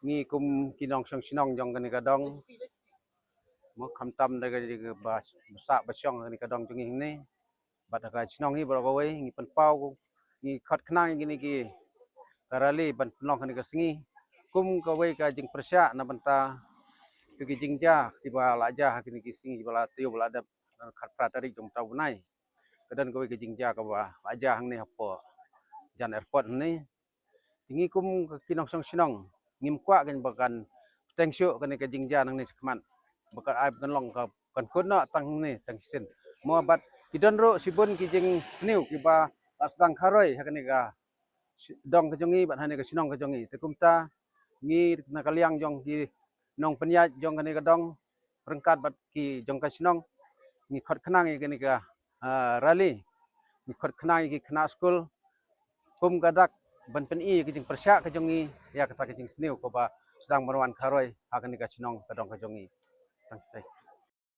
ngi kum kinong song sinong jong kani kadong mo kham tam da ga ba sa ba syong kani kadong jong ni bat ka sinong hi bro we ngi pan pau ngi khat khna ngi ni ki karali ban penong kani ka singi kum ka we ka jing persya na banta ki jing ja ti ba la ja kini ki singi bala tiu bala da khat pratari jong tau nai kadan ka we ki jing ja ka ba la ja hang ni hapo jan airport ni tingi kum kinong song sinong ngim kwa kan bakan thank you kan ka jingja nang ni sekman bakan ai kan long ka kan kun na tang ni tang sin mo bat kidan ro sibun ki jing sniu ki ba asdang kharoi ha kan ka dong ka jongi bat hane ka sinong ka jongi te kumta ngi na kaliang jong ki nong penya jong kan ka dong rengkat bat ki jong ka sinong ngi khot khnang kan ka rally ngi khot khnang ki khna school kum gadak ban pen i kijing persya ka jongi ya kata kijing sniu ko ba sedang merwan kharoi akan ka sinong kadong ka jongi tang